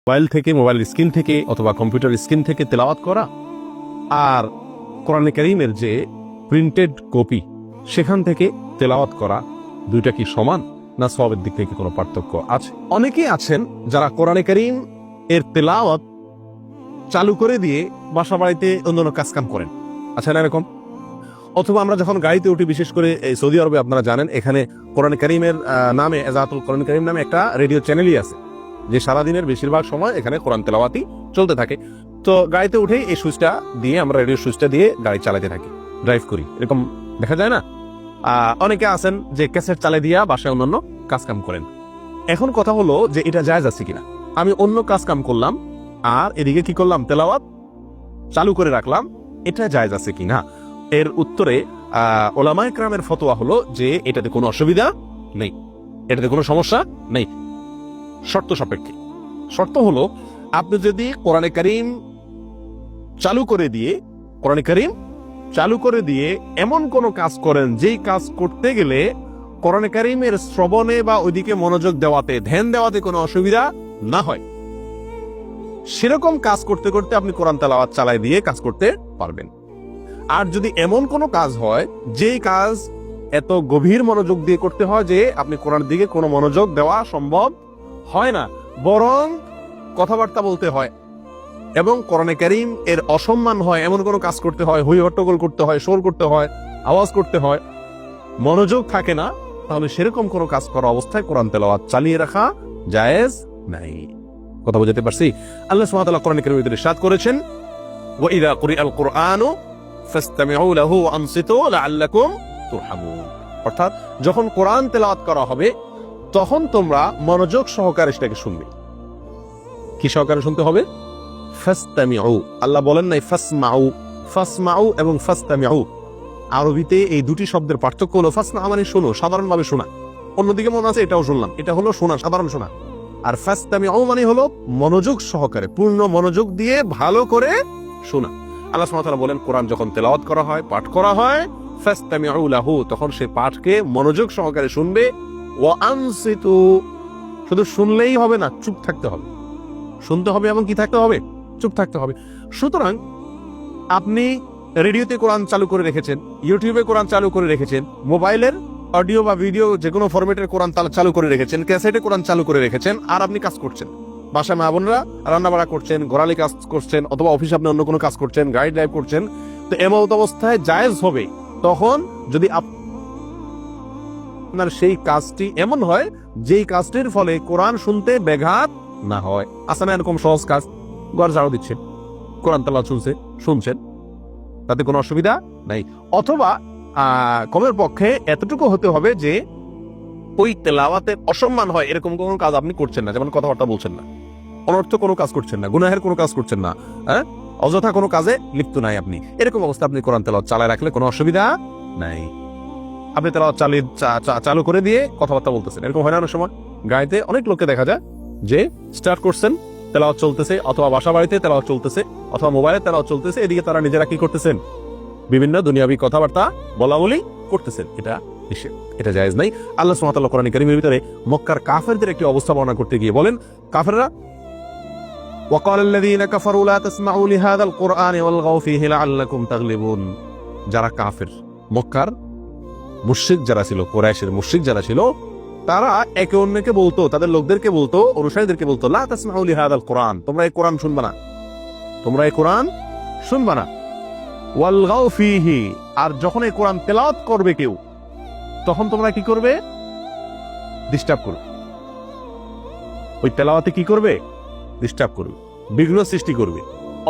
Mobile থেকে, mobile screen থেকে অথবা কম্পিউটার স্ক্রিন থেকে তেলাওয়াত করা আর কোরআন কারীমের যে প্রিন্টেড কপি সেখান থেকে তেলাওয়াত করা, দুইটা কি সমান না সওয়াবের দিক থেকে কোনো পার্থক্য আছে? অনেকেই আছেন যারা কোরআন কারীম এর তেলাওয়াত চালু করে দিয়ে বাসা বাড়িতে অন্যান্য কাজকাম করেন, আচ্ছা না এরকম? অথবা আমরা যখন গাড়িতে উঠি, বিশেষ করে এই সৌদি আরবে আপনারা জানেন এখানে কোরআন কারীমের নামে, এজাতুল কোরআন কারীম নামে একটা রেডিও চ্যানেলই আছে, যে সারাদিনের বেশিরভাগ সময় এখানে কোরআন তেলাওয়াতই চলতে থাকে। তো গাড়িতে উঠেই এই সুইচটা দিয়ে, আমরা রেডিও সুইচটা দিয়ে গাড়ি চালাতে থাকি, ড্রাইভ করি, এরকম দেখা যায় না? অনেকে আছেন যে ক্যাসেট চালাই দিয়া বাসায় অন্যান্য কাজকাম করেন। এখন কথা হলো যে এটা জায়েজ আছে কিনা। আমি অন্য কাজকাম করলাম আর এদিকে কি করলাম, তেলাওয়াত চালু করে রাখলাম, এটা জায়েজ আছে কিনা? এর উত্তরে ওলামায়ে কেরামের ফতোয়া হলো যে এটাতে কোনো অসুবিধা নেই, এটাতে কোনো সমস্যা নেই, শর্ত সাপেক্ষে। শর্ত হলো আপনি যদি কোরআনে কারীম চালু করে দিয়ে এমন কোন কাজ করেন যেই কাজ করতে গেলে কোরআনে কারীমের শ্রবণে বা ওইদিকে মনোযোগ দেওয়াতে, ধ্যান দেওয়াতে কোনো অসুবিধা না হয়, সেরকম কাজ করতে করতে আপনি কোরআন তেলাওয়াত চালাই দিয়ে কাজ করতে পারবেন। আর যদি এমন কোনো কাজ হয় যেই কাজ এত গভীর মনোযোগ দিয়ে করতে হয় যে আপনি কোরআনের দিকে কোনো মনোযোগ দেওয়া সম্ভব হয় না, বরং কথাবার্তা বলতে হয় এবং কোরআনে কারীম এর অসম্মান হয়, এমন কোনো কাজ করতে হয়, হই হট্টগোল করতে হয়, শোর করতে হয়, আওয়াজ করতে হয়, মনোযোগ থাকে না, তাহলে সেরকম কোনো কাজ করা অবস্থায় কোরআন তেলাওয়াত চালিয়ে রাখা জায়েজ নাই। কথা বুঝতে পারছি? আল্লাহ সুবহানাহু ওয়া তাআলা কোরআন কারীমের ভিতরে ইরশাদ করেছেন, ওয়া ইযা কুরিআল কুরআনু ফাসতামিউ লাহু ওয়া আনসিতু লাআল্লাকুম তুরহামুন। অর্থাৎ যখন কোরআন তেলাওয়াত করা হবে তখন তোমরা মনোযোগ সহকারে সেটাকে শুনবে। কি সহকারে শুনতে হবে? ফাসতামিউ, আল্লাহ বলেন নাই ফাসমাউ। ফাসমাউ এবং ফাসতামিউ আরবিতে এই দুটি শব্দের পার্থক্য হলো, ফাসমা মানে শোনো, সাধারণভাবে শোনা, অন্যদিকে মনে আছে এটাও শুনলাম, এটা হলো শোনা, সাধারণ শোনা। আর ফাসতামিউ মানে হলো মনোযোগ সহকারে, পূর্ণ মনোযোগ দিয়ে ভালো করে শোনা। আল্লাহ সুবহানাহু ওয়া তাআলা বলেন কোরআন যখন তেলাওয়াত করা হয়, পাঠ করা হয়, ফাসতামিউ লাহু, তখন সে পাঠকে মনোযোগ সহকারে শুনবে, ওয়া আনসিতু, শুধু শুনলেই হবে না, চুপ থাকতে হবে। শুনতে হবে এবং কি থাকতে হবে? চুপ থাকতে হবে। সুতরাং আপনি রেডিওতে কোরআন চালু করে রেখেছেন, ইউটিউবে কোরআন চালু করে রেখেছেন, মোবাইলের অডিও বা ভিডিও যে কোনো ফরম্যাটের কোরআন চালু করে রেখেছেন, ক্যাসেটে কোরআন চালু করে রেখেছেন, আর আপনি কাজ করছেন, বাসায় মা বোনরা রান্নাবাড়া করছেন, ঘোরালি কাজ করছেন, অথবা অফিসে আপনি অন্য কোনো কাজ করছেন, গাড়ি ড্রাইভ করছেন, তো এমন অবস্থায় জায়েজ হবে তখন যদি আপনার সেই কাজটি এমন হয় যেই কাজটির ফলে কোরআন শুনতে ব্যাঘাত না হয়। আসলে এরকম সহজ কাজ, ঘর ঝাড়ু দিচ্ছেন, কোরআন তেলাওয়াত শুনছেন, তাতে কোনো অসুবিধা নাই। অথবা কমের পক্ষে এতটুকু হতে হবে যে ওই তেলাওয়াতের অসম্মান হয় এরকম কোনো কাজ আপনি করছেন না, যেমন কথাবার্তা বলছেন না, অনর্থ কোনো কাজ করছেন না, গুনাহের কোনো কাজ করছেন না, অযথা কোনো কাজে লিপ্ত নাই আপনি, এরকম অবস্থা আপনি কোরআন তেলাওয়াত চালায় রাখলে কোনো অসুবিধা নাই। আপনি তেলাওয়াত চালু করে দিয়ে কথাবার্তা বলতেছেন, এরকম হয় না অনেক সময়? গাড়িতে অনেক লোককে দেখা যায় যে স্টার্ট করছেন, তেলাওয়াত চলতেছে, অথবা বাসা বাড়িতে তেলাওয়াত চলতেছে, অথবা মোবাইলে তেলাওয়াত চলতেছে, এদিকে তারা নিজেরা কি করতেছেন? বিভিন্ন দুনিয়াবি কথাবার্তা বলাবলি করতেছেন। এটা নিষেধ, এটা জায়েজ নাই। আল্লাহ সুবহানাহু ওয়া তাআলা কোরআন কারীমের ভিতরে মক্কার কাফেরদের একটি অবস্থা বর্ণনা করতে গিয়ে বলেন, কাফেররা ওয়াকালাল্লাযীনা কাফারু লা তাসমাউ লিহাযাল কুরআনি ওয়ালগাউ ফীহি লাআল্লাকুম তাগলিবুন। যারা কাফের, মক্কার মুশরিক যারা ছিল, কুরাইশের মুশরিক যারা ছিল, তারা একে অন্যকে বলতো, তাদের লোকদেরকে বলতো, অনুসারীদেরকে বলতো, লা তাসমাউ লিহাযাল কুরআন, তোমরা এই কোরআন শুনবা না, তোমরা এই কোরআন শুনবা না। ওয়ালগাউ ফীহি, আর যখন এই কোরআন তেলাওয়াত করবে কেউ, তখন তোমরা কি করবে? ডিস্টার্ব করবে। ওই তেলাওয়াতে কি করবে? ডিস্টার্ব করবে, বিঘ্ন সৃষ্টি করবে,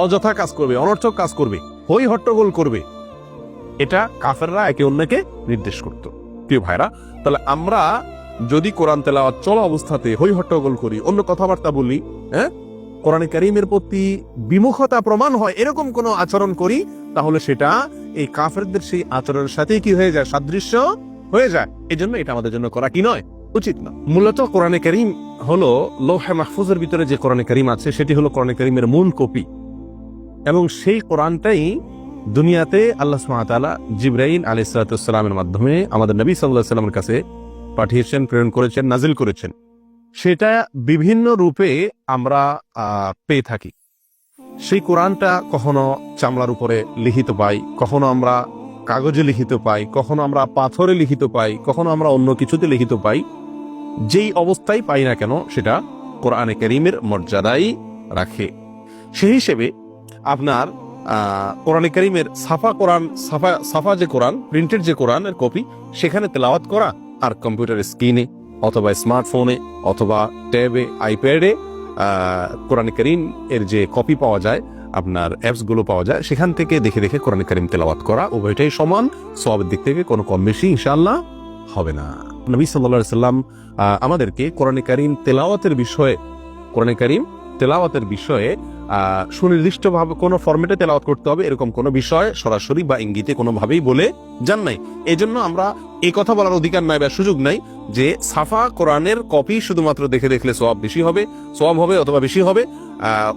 অযথা কাজ করবে, অনর্থক কাজ করবে, হই হট্টগোল করবে। এটা কাফেররা একে অন্যকে নির্দেশ করত। প্রিয় ভাইরা, তাহলে আমরা যদি কোরআন তেলাওয়াত চলা অবস্থাতে হই হট্টগোল করি, অন্য কথাবার্তা বলি, কোরআন কারীমের প্রতি বিমুখতা প্রমাণ হয়, এরকম কোন আচরণ করি, তাহলে সেটা এই কাফেরদের সেই আচরণের সাথে কি হয়ে যায়? সাদৃশ্য হয়ে যায়। এজন্য এটা আমাদের জন্য করা কি নয়, উচিত না। মূলত কোরআন কারীম হলো লৌহে মাহফুজের ভিতরে যে কোরআন কারীম আছে, সেটি হলো কোরআন কারীমের মূল কপি, এবং সেই কোরআনটাই দুনিয়াতে আল্লাহ সুবহানাহু ওয়া তাআলা জিবরাইল আলাইহিস সালামের মাধ্যমে আমাদের নবী সাল্লাল্লাহু আলাইহি ওয়াসাল্লামের কাছে পাঠিয়েছেন, প্রেরণ করেছেন, নাজিল করেছেন। সেটা বিভিন্ন রূপে আমরা পেয়ে থাকি। সেই কোরআনটা কখনো চামড়ার উপরে লিখিত পাই, কখনো আমরা কাগজে লিখিত পাই, কখনো আমরা পাথরে লিখিত পাই, কখনো আমরা অন্য কিছুতে লিখিত পাই। যেই অবস্থায় পাই না কেন সেটা কোরআনে কারীমের মর্যাদাই রাখে। সেই হিসেবে আপনার কোরআনে কারীমের সাফা যে কোরআন, প্রিন্টেড যে কোরআনের কপি, সেখানে তেলাওয়াত করা আর কম্পিউটারের স্ক্রিনে অথবা স্মার্টফোনে অথবা ট্যাবে, আইপ্যাডে কোরআনে কারীম এর যে কপি পাওয়া যায়, আপনার অ্যাপস গুলো পাওয়া যায়, সেখান থেকে দেখে দেখে কোরআনে কারীম তেলাওয়াত করা, উভয়টাই সমান, সওয়াবের দিক থেকে কোনো কম বেশি ইনশাআল্লাহ হবে না। নবী সাল্লাল্লাহু আলাইহি সাল্লাম আমাদেরকে কোরআনে কারীম তেলাওয়াতের বিষয়ে সুনির্দিষ্টভাবে কোনো ফরম্যাটে তেলাওয়াত করতে হবে এরকম কোনো বিষয় সরাসরি বা ইঙ্গিতে কোনোভাবেই বলে যান নাই। এই জন্য আমরা এই কথা বলার অধিকার নাই বা সুযোগ নাই যে সাফা কোরআনের কপি শুধুমাত্র দেখে দেখলে সওয়াব হবে অথবা বেশি হবে,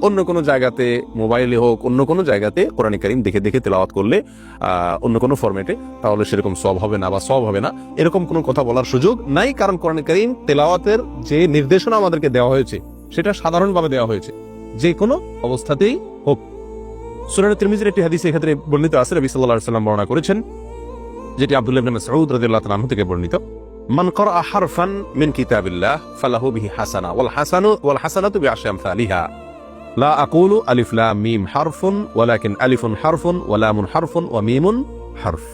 অন্য কোনো জায়গাতে, মোবাইলে হোক অন্য কোনো জায়গাতে কোরআনে কারীম দেখে দেখে তেলাওয়াত করলে অন্য কোনো ফরম্যাটে, তাহলে সেরকম সওয়াব হবে না বা সওয়াব হবে না, এরকম কোনো কথা বলার সুযোগ নাই। কারণ কোরআনে কারীম তেলাওয়াতের যে নির্দেশনা আমাদেরকে দেওয়া হয়েছে সেটা সাধারণভাবে দেওয়া হয়েছে, যে কোনো অবস্থাতেই হোক। সুনান তিরমিজির একটি হাদিসে এক্ষেত্রে বর্ণিত আছে, নবী সাল্লাল্লাহু আলাইহি সাল্লাম বর্ণনা করেছেন, যেটি আব্দুল্লাহ ইবনে মাসউদ রাদিয়াল্লাহু তাআলা আনহু থেকে বর্ণিত, মান ক্বারা হারফান মিন কিতাবিল্লাহ ফালাহু বিহি হাসানা ওয়াল হাসানাতু বিআশরি আমসালিহা লা আকুলু আলিফ লাম মিম হারফুন ওয়ালাকিন আলিফুন হারফুন ওয়া লামুন হারফুন ওয়া মিমুন হারফ।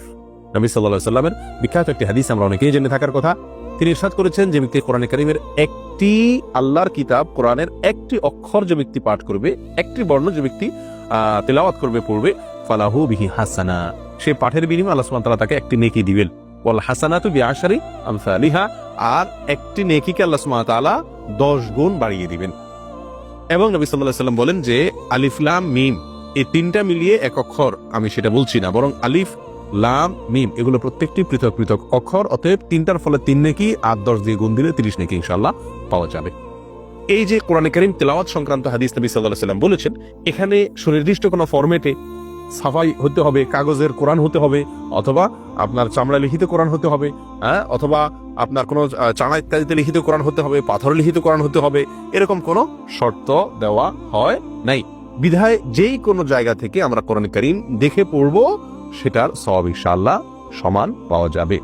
নবী সাল্লাল্লাহু আলাইহি সাল্লামের বিখ্যাত একটি হাদিস আমরা অনেকেই জেনে থাকার কথা। তিনি ইরশাদ করেছেন, যে ব্যক্তি কোরআনে কারীমের একটি, আল্লাহর কিতাব কোরআনের একটি অক্ষর যে ব্যক্তি পাঠ করবে, একটি বর্ণ যে ব্যক্তি তেলাওয়াত করবে, পড়বে, ফালাহু বিহি হাসানা, সে পাঠের বিনিময়ে আল্লাহ সুবহানাহু ওয়া তাআলা তাকে একটি নেকি দিবেন। ওয়াল হাসানাতু বিআশরি আমসালিহা, আর একটি নেকিকে আল্লাহ সুবহানাহু ওয়া তাআলা 10 গুণ বাড়িয়ে দিবেন। এবং নবী সাল্লাল্লাহু আলাইহি সাল্লাম বলেন যে আলিফ লাম মিম এই তিনটা মিলিয়ে এক অক্ষর, আমি সেটা বলছি না, বরং আলিফ লাম মিম এগুলো প্রত্যেকটি পৃথক পৃথক অক্ষর, অতএব তিনটার ফলে 3 নেকি, আর 10 দিয়ে গুণ দিলে 30 নেকি ইনশাআল্লাহ পাওয়া যাবে। এই যে কোরআনে কারীম তেলাওয়াত সংক্রান্ত হাদিস নবী সাল্লাল্লাহু আলাইহি সাল্লাম বলেছেন, এখানে সুনির্দিষ্ট কোনো ফরম্যাটে সাফাই হতে হবে, কাগজের কোরআন হতে হবে, অথবা আপনার চামড়া লিখিত কোরআন হতে হবে, অথবা আপনার কোনো চামড়া ইত্যাদিতে লিখিত কোরআন হতে হবে, পাথর লিখিত কোরআন হতে হবে, এরকম কোনো শর্ত দেওয়া হয় নাই। বিধায় যেই কোনো জায়গা থেকে আমরা কোরআন কারীম দেখে পড়বো, সেটার সওয়াব ইনশাআল্লাহ সমান পাওয়া যাবে।